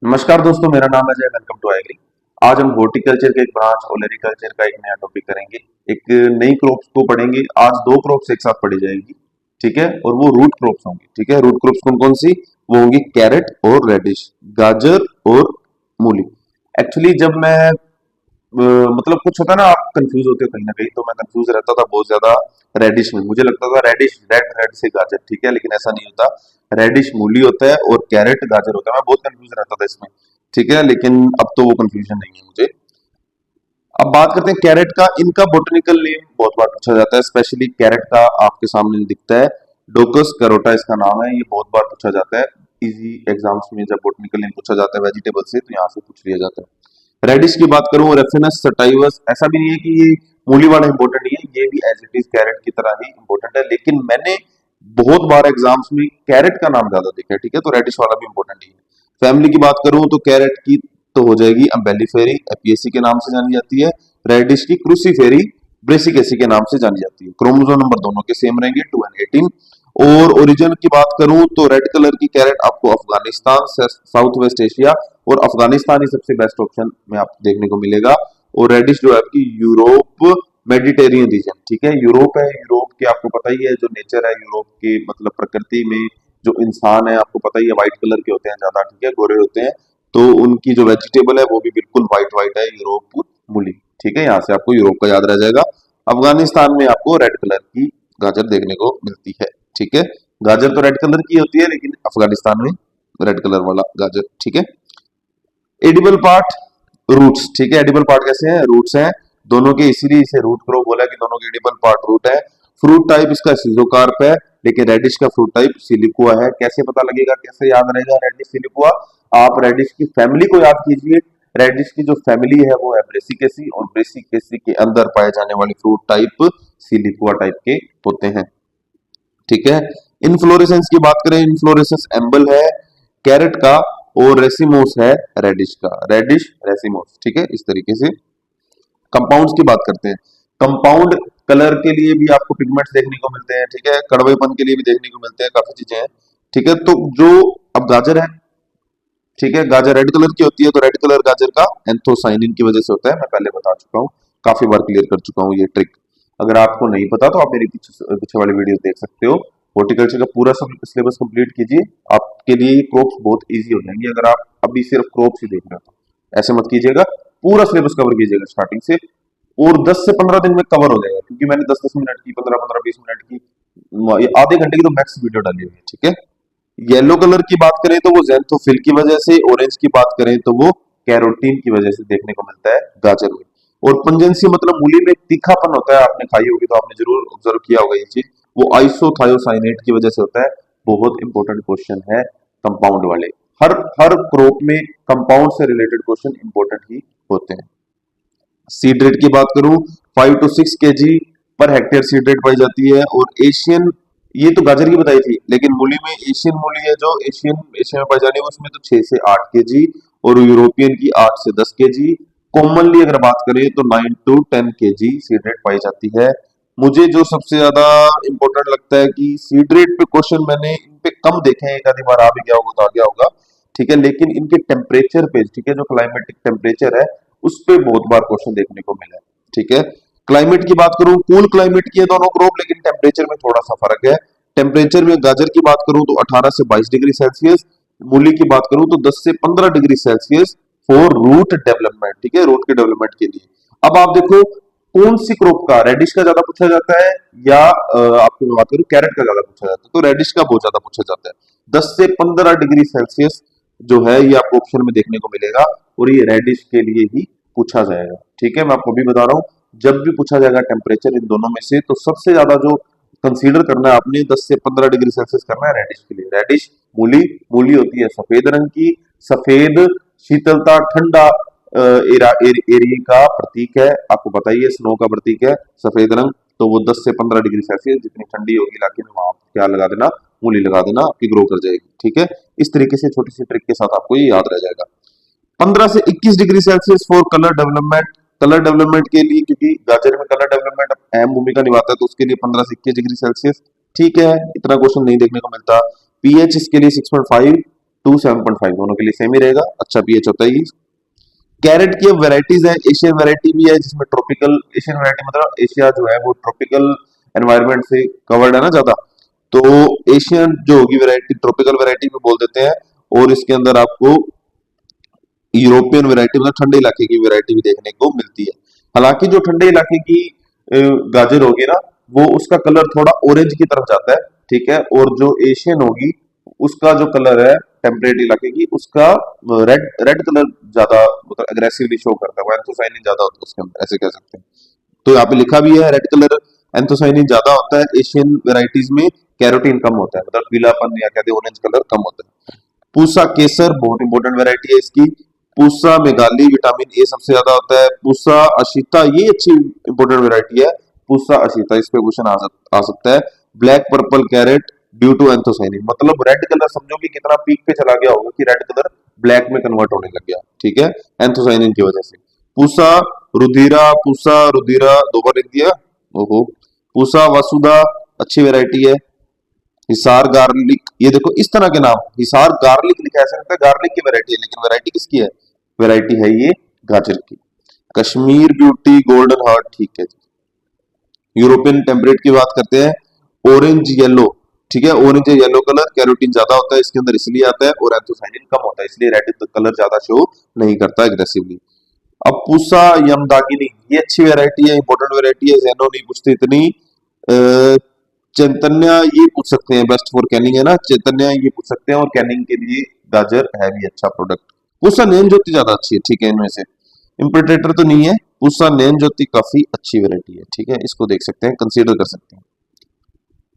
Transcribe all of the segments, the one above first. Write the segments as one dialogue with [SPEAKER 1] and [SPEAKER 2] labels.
[SPEAKER 1] नमस्कार दोस्तों, मेरा नाम है अजय। Welcome to agree. आज हम हॉर्टिकल्चर के एक ब्रांच ओलेरिकल्चर का एक नया टॉपिक करेंगे। एक नई क्रॉप्स को पढ़ेंगे। आज दो क्रॉप्स एक साथ पढ़ी जाएगी, ठीक है। और वो रूट क्रॉप्स होंगी, ठीक है। रूट क्रॉप्स कौन कौन सी? वो होंगी कैरेट और रेडिश, गाजर और मूली। एक्चुअली जब मैं मतलब कुछ होता है ना, आप कंफ्यूज होते हो कहीं ना कहीं, तो मैं कंफ्यूज रहता था बहुत ज्यादा रेडिश में। मुझे लगता था रेडिश रेड रेड से गाजर, ठीक है, लेकिन ऐसा नहीं होता। रेडिश मूली होता है और कैरेट गाजर होता है। मैं बहुत कंफ्यूज रहता था इसमें, ठीक है, लेकिन अब तो वो कंफ्यूजन नहीं है मुझे। अब बात करते हैं कैरेट का। इनका बोटनिकल नेम बहुत बार पूछा जाता है, स्पेशली कैरेट का आपके सामने दिखता है, डोकस कैरोटा इसका नाम है। ये बहुत बार पूछा जाता है इजी एग्जाम्स में। जब बोटनिकल नेम पूछा जाता है वेजिटेबल से, तो यहाँ से पूछ लिया जाता है। रेडिश की बात करूं, रेफिनस सटाइवस, ऐसा भी नहीं है कि ये मूली वाला इंपॉर्टेंट नहीं है, ये भी एज इट इज कैरेट की तरह ही इंपॉर्टेंट है, लेकिन मैंने बहुत बार एग्जाम्स में कैरेट का नाम ज्यादा देखा है, ठीक है, तो रेडिश वाला भी इंपॉर्टेंट ही है। फैमिली की बात करूं तो कैरेट की तो हो जाएगी अम्बेलिफेरी, एपीएसी के नाम से जानी जाती है। रेडिश की क्रूसीफेरी, ब्रेसिकेसी के नाम से जानी जाती है। क्रोमोसोम नंबर दोनों के सेम रहेंगे, 2 और 18। और ओरिजिन की बात करूं तो रेड कलर की कैरेट आपको अफगानिस्तान, साउथ वेस्ट एशिया और अफगानिस्तान ही सबसे बेस्ट ऑप्शन में आपको देखने को मिलेगा। और रेडिश जो है आपकी यूरोप, मेडिटेरियन रीजन, ठीक है, यूरोप है। यूरोप के आपको पता ही है जो नेचर है यूरोप के, मतलब प्रकृति में जो इंसान है आपको पता ही है व्हाइट कलर के होते हैं ज्यादा, ठीक है, गोरे होते हैं। तो उनकी जो वेजिटेबल है वो भी बिल्कुल व्हाइट व्हाइट है, यूरोप मूली, ठीक है। यहाँ से आपको यूरोप का याद रह जाएगा। अफगानिस्तान में आपको रेड कलर की गाजर देखने को मिलती है, ठीक है। गाजर तो रेड कलर की होती है, लेकिन अफगानिस्तान में रेड कलर वाला गाजर, ठीक है। एडिबल पार्ट, रूट्स, ठीक है। एडिबल पार्ट कैसे हैं? रूट्स हैं दोनों के, इसीलिए इसे रूट क्रॉप बोला कि दोनों के एडिबल पार्ट रूट है। फ्रूट टाइप इसका सीजोकार्प है, लेकिन रेडिश का फ्रूट टाइप सिलिकुआ है। कैसे पता लगेगा, कैसे याद रहेगा रेडिश सिलिकुआ? आप रेडिश की फैमिली को याद कीजिए। रेडिश की जो फैमिली है वो है ब्रेसिकेसी, और ब्रेसिकेसी के अंदर पाए जाने वाले फ्रूट टाइप सिलिकुआ टाइप के होते हैं, ठीक है। इनफ्लोरेसेंस की बात करें, इनफ्लोरेसेंस एम्बल है कैरेट का, और रेसिमोस है रेडिश का। रेडिश रेसिमोस, ठीक है, इस तरीके से। कंपाउंड्स की बात करते हैं। कंपाउंड कलर के लिए भी आपको पिगमेंट्स देखने को मिलते हैं, ठीक है, कड़वेपन के लिए भी देखने को मिलते हैं, काफी चीजें हैं, ठीक है। तो जो अब गाजर है, ठीक है, गाजर रेड कलर की होती है, तो रेड कलर गाजर का एंथोसाइनिन की वजह से होता है। मैं पहले बता चुका हूँ, काफी बार क्लियर कर चुका हूँ ये ट्रिक। अगर आपको नहीं पता तो आप मेरी पीछे पीछे वाली वीडियो देख सकते हो। हॉर्टिकल्चर का पूरा सिलेबस कंप्लीट कीजिए, आपके लिए क्रॉप्स बहुत इजी हो जाएंगी। अगर आप अभी सिर्फ क्रॉप्स ही देख रहे हो तो ऐसे मत कीजिएगा, पूरा सिलेबस कवर कीजिएगा स्टार्टिंग से, और 10 से 15 दिन में कवर हो जाएगा, क्योंकि मैंने 10-10 मिनट की, 15-15, 20 मिनट की, आधे घंटे की तो मैक्स वीडियो डाली हुई है, ठीक है। येलो कलर की बात करें तो वो ज़ैंथोफिल की वजह से, ऑरेंज की बात करें तो वो कैरोटीन की वजह से देखने को मिलता है गाजर में। और पंजेंसी मतलब मूली में एक तीखापन होता है, आपने खाई होगी तो आपने जरूर ऑब्जर्व किया होगा ये चीज, वो आइसोथायोसाइनेट की वजह से होता है। बहुत इंपॉर्टेंट क्वेश्चन है कंपाउंड वाले। हर हर क्रॉप में कंपाउंड से रिलेटेड क्वेश्चन इंपॉर्टेंट ही होते हैं। सीड रेट की बात करूं, 5 to 6 KG per hectare seed rate पाई जाती है। और एशियन, ये तो गाजर की बताई थी, लेकिन मूली में एशियन मूली है जो एशियन एशिया में पाई जाने है, उसमें तो 6 से 8 केजी, और यूरोपियन की 8 से 10 केजी। कॉमनली अगर बात करें तो 9 to 10 केजी सीड रेट पाई जाती है। मुझे जो सबसे ज्यादा इंपॉर्टेंट लगता है कि सीड रेट पे क्वेश्चन मैंने इन पे कम देखे हैं, एक आधी बार आ भी गया होगा तो आ गया होगा, ठीक है, लेकिन इनके टेम्परेचर पे, ठीक है, जो क्लाइमेटिक टेम्परेचर है उस पे बहुत बार क्वेश्चन देखने को मिला है, ठीक है। क्लाइमेट की बात करूं, कूल क्लाइमेट की है दोनों क्रॉप, लेकिन टेम्परेचर में थोड़ा सा फर्क है। टेम्परेचर में गाजर की बात करूं तो 18 से 22 डिग्री सेल्सियस, मूली की बात करूं तो 10 से 15 degree Celsius for root development, ठीक है, रूट के डेवलपमेंट के लिए। अब आप देखो कौन सी क्रॉप का, रेडिश का ज्यादा पूछा जाता है या आपको मैं बात करूं कैरेट का ज्यादा पूछा जाता है, तो रेडिश का बहुत ज्यादा पूछा जाता है। 10 से 15 डिग्री सेल्सियस जो है ये आपको ऑप्शन में देखने को मिलेगा, और ये रेडिश के लिए ही पूछा जाएगा, ठीक है। मैं आपको भी बता रहा हूँ, जब भी पूछा जाएगा टेम्परेचर इन दोनों में से, तो सबसे ज्यादा जो कंसीडर करना है आपने 10 से 15 डिग्री सेल्सियस करना है रेडिश के लिए। रेडिश मूली, मूली होती है सफेद रंग की, सफेद, शीतलता, ठंडा एरिया का प्रतीक है, आपको पता ही है, स्नो का प्रतीक है सफेद रंग। तो वो 10 से 15 डिग्री सेल्सियस, जितनी ठंडी होगी इलाके में, वहां क्या लगा देना, मूली लगा देना, आपकी ग्रो कर जाएगी, ठीक है। इस तरीके से छोटी सी ट्रिक के साथ आपको ये याद रह जाएगा। 15 से 21 degree Celsius for colour development. Colour development के लिए, क्योंकि गाजर में कलर डेवलपमेंट अहम भूमिका निभाता है, तो उसके लिए 15 से 21 डिग्री सेल्सियस, ठीक है, इतना क्वेश्चन नहीं देखने को मिलता। पीएच इसके लिए 6.5, 2 7.5 दोनों के लिए सेम ही रहेगा। अच्छा पीएच होता है ये। कैरेट की वेराइटीज है, एशियन वेराइटी भी है जिसमें ट्रॉपिकल, एशियन वेराइटी मतलब एशिया जो है वो ट्रॉपिकल एनवायरनमेंट से कवर्ड है ना ज्यादा, तो एशियन जो होगी वेराइटी ट्रॉपिकल वेराइटी भी बोल देते हैं। और इसके अंदर आपको यूरोपियन वेराइटी मतलब ठंडे इलाके की वेराइटी भी देखने को मिलती है। हालांकि जो ठंडे इलाके की गाजर होगी ना, वो उसका कलर थोड़ा ऑरेंज की तरफ जाता है, ठीक है। और जो एशियन होगी उसका जो कलर है टेम्परेट इलाके की, उसका रेड रेड कलर ज्यादा मतलब अग्रेसिवली शो करता है, वो एंथोसाइनिन ज्यादा होता है उसके अंदर, ऐसे कह सकते हैं। तो यहाँ पे लिखा भी है रेड कलर एंथोसाइनिन ज्यादा होता है, एशियन वेराइटीज में कैरोटीन कम होता है, मतलब पीलापन या कहते हैं ऑरेंज कलर कम होता है। पूसा केसर बहुत इंपॉर्टेंट वेराइटी है इसकी। पूसा मेघाली विटामिन ए सबसे ज्यादा होता है। पूसा अशिता ये अच्छी इंपॉर्टेंट वेराइटी है। पूसा अशिता इस पे क्वेश्चन आ सकता है। Black purple carrot due to anthocyanin, मतलब रेड कलर समझो कि कितना पीक पे चला गया होगा कि रेड कलर ब्लैक में कन्वर्ट होने लग गया, ठीक है, एंथोसाइनिन की वजह से। पूसा रुधिरा दो बार लिख दिया। ओहो। पूसा वसुधा अच्छी वेराइटी है। हिसार गार्लिक, ये देखो इस तरह के नाम, हिसार गार्लिक लिखा है, ऐसा लगता है गार्लिक की वैरायटी है, लेकिन वैरायटी किसकी है? वैरायटी है ये गाजर की। कश्मीर ब्यूटी गोल्डन हार्ट, ठीक है। यूरोपियन टेम्परेट की बात करते हैं। ऑरेंज येलो, ठीक है, ऑरेंज येलो कलर कैरोटीन ज्यादा होता है इसके अंदर इसलिए आता है, और एंथोसाइनिन कम होता है इसलिए रेड कलर ज्यादा शो नहीं करता एग्रेसिवली। अब पूसा यमदागिनी, ये अच्छी वेरायटी है, इंपॉर्टेंट वेरायटी है, जैनो नहीं पूछते इतनी। चैतन्या ये पूछ सकते हैं, बेस्ट फॉर कैनिंग है ना, चैतन्या ये पूछ सकते हैं, और कैनिंग के लिए गाजर है भी अच्छा प्रोडक्ट। पूसा नैन ज्योति ज्यादा अच्छी है, ठीक है, इनमें से इम्प्रेटेटर तो नहीं है। पूसा नैन ज्योति काफी अच्छी वेरायटी है, ठीक है, इसको देख सकते हैं, कंसीडर कर सकते हैं,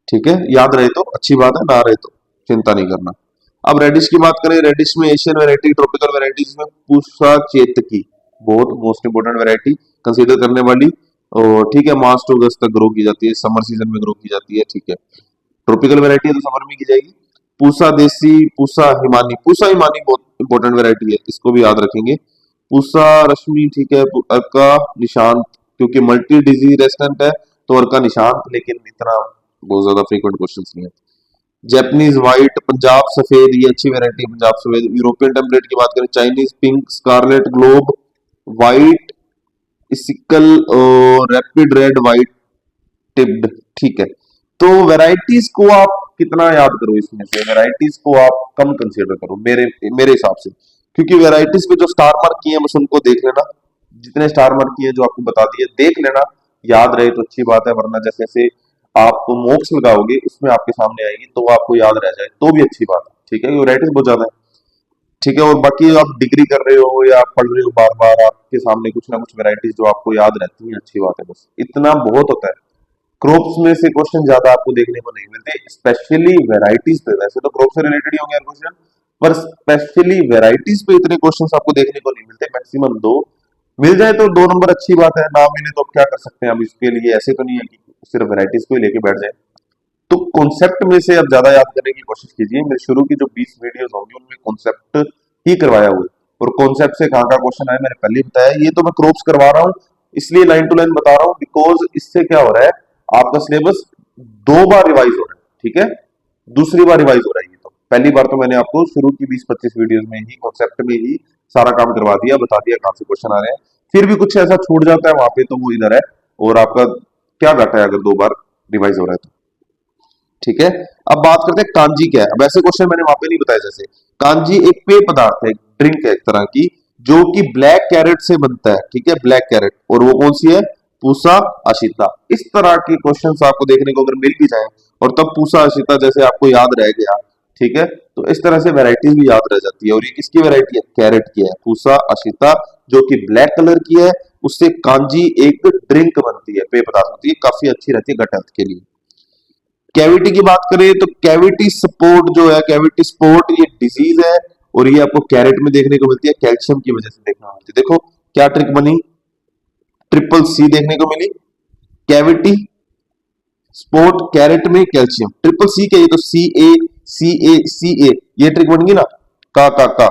[SPEAKER 1] ठीक है। याद रहे तो अच्छी बात है, ना रहे तो चिंता नहीं करना। अब रेडिश की बात करें, रेडिश में एशियन वेराइटी ट्रॉपिकल वेराइटीज में पूसा चेतकी बहुत मोस्ट इंपोर्टेंट वेराइटी कंसीडर करने वाली, और ठीक है, मार्च टू अगस्त तक ग्रो की जाती है, समर सीजन में ग्रो की जाती है, ठीक है। ट्रॉपिकल वेराइटी है तो समर में की जाएगी। पूसा देसी, पूसा हिमानी बहुत इंपॉर्टेंट वेराइटी है, इसको भी याद रखेंगे। पूसा रश्मि, ठीक है। अर्का निशांत, क्योंकि मल्टी डिजीज रेसिस्टेंट है तो अर्का निशांत, लेकिन इतना बहुत ज्यादा फ्रीक्वेंट क्वेश्चंस नहीं है। जैपनीज व्हाइट, पंजाब सफेद, ये अच्छी वेरायटी है पंजाब सफेद। यूरोपियन टेम्पलेट की बात करें, Chinese pink, scarlet globe, white sickle और रैपिड रेड व्हाइट टिप्ड, ठीक है। तो वैरायटीज को आप कितना याद करो, इसमें से वैरायटीज को आप कम कंसीडर करो मेरे मेरे हिसाब से, क्योंकि वैरायटीज पे जो स्टार मार्क किए हैं बस उनको देख लेना, जितने स्टार मार्क किए जो आपको बता दिए देख लेना, याद रहे तो अच्छी बात है, वरना जैसे जैसे आप मोक्स लगाओगे उसमें आपके सामने आएगी तो वो आपको याद रह जाए तो भी अच्छी बात है, ठीक है, वैरायटीज बहुत ज्यादा है, ठीक है। और बाकी आप डिग्री कर रहे हो या आप पढ़ रहे हो, बार बार आपके सामने कुछ ना कुछ वैरायटीज जो आपको याद रहती हैं, अच्छी बात है, बस इतना बहुत होता है। क्रॉप्स में से क्वेश्चन ज्यादा आपको देखने को नहीं मिलते, स्पेशली वैरायटीज पे, वैसे तो क्रॉप से रिलेटेड ही होंगे क्वेश्चन, पर स्पेशली वैरायटीज पे इतने क्वेश्चंस आपको देखने को नहीं मिलते, मैक्सिमम दो मिल जाए तो 2 नंबर अच्छी बात है, ना मिले तो अब क्या कर सकते हैं, अब इसके लिए ऐसे तो नहीं है कि सिर्फ वैरायटीज को ही लेके बैठ जाए। तो कॉन्सेप्ट में से अब ज्यादा याद करने की कोशिश कीजिए, मेरे शुरू की जो 20 वीडियोस होंगी उनमें कॉन्सेप्ट ही करवाया हुआ है, और कॉन्सेप्ट से कहाँ का क्वेश्चन आए मैंने पहले ही बताया, ये तो मैं क्रॉप्स करवा रहा हूँ इसलिए लाइन टू लाइन बता रहा हूँ, बिकॉज इससे क्या हो रहा है, आपका सिलेबस 2 बार रिवाइज हो रहा है, ठीक है, दूसरी बार रिवाइज हो रहा है। ये तो पहली बार तो मैंने आपको शुरू की 20-25 वीडियोस में ही कॉन्सेप्ट में ही सारा काम करवा दिया, बता दिया कहाँ से क्वेश्चन आ रहे हैं, फिर भी कुछ ऐसा छूट जाता है वहां पे तो वो इधर है, और आपका क्या घाटा है अगर 2 बार रिवाइज हो रहा है तो, ठीक है। अब बात करते हैं कांजी क्या है। अब ऐसे क्वेश्चन मैंने वहां पे नहीं बताया, जैसे कांजी एक पेय पदार्थ है, ड्रिंक है एक तरह की, जो कि ब्लैक कैरेट से बनता है, ठीक है, ब्लैक कैरेट, और वो कौन सी है? पूसा अशिता। इस तरह के क्वेश्चंस आपको देखने को अगर मिल भी जाए और तब पूसा अशिता जैसे आपको याद रह गया, ठीक है, तो इस तरह से वेराइटीज भी याद रह जाती है, और ये किसकी वेराइटी है? कैरेट की है, पूसा अशिता, जो कि ब्लैक कलर की है, उससे कांजी एक ड्रिंक बनती है, पेय पदार्थ होती है, काफी अच्छी रहती है गट हेल्थ के लिए। कैविटी की बात करें तो कैविटी सपोर्ट जो है, कैविटी स्पोर्ट, ये डिजीज है, और ये आपको कैरेट में देखने को मिलती है, कैल्शियम की वजह से देखना मिलती है। देखो क्या ट्रिक बनी, ट्रिपल सी देखने को मिली, कैविटी स्पोर्ट कैरेट में कैल्शियम, ट्रिपल सी के, ये तो सी ए ये ट्रिक बन गई ना, का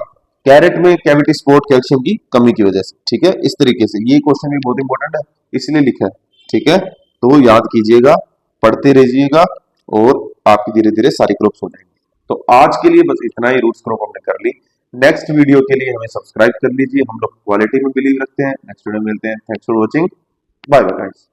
[SPEAKER 1] कैरेट में कैविटी स्पोर्ट कैल्शियम की कमी की वजह से, ठीक है, इस तरीके से ये क्वेश्चन भी बहुत इंपॉर्टेंट है इसलिए लिखा है, ठीक है, तो याद कीजिएगा, पढ़ते रहिएगा, और आपकी धीरे धीरे सारी क्रॉप्स हो जाएंगी। तो आज के लिए बस इतना ही रूट्स क्रॉप हमने कर ली। नेक्स्ट वीडियो के लिए हमें सब्सक्राइब कर लीजिए। हम लोग क्वालिटी में बिलीव रखते हैं। नेक्स्ट वीडियो में मिलते हैं। Thanks for watching. Bye bye guys.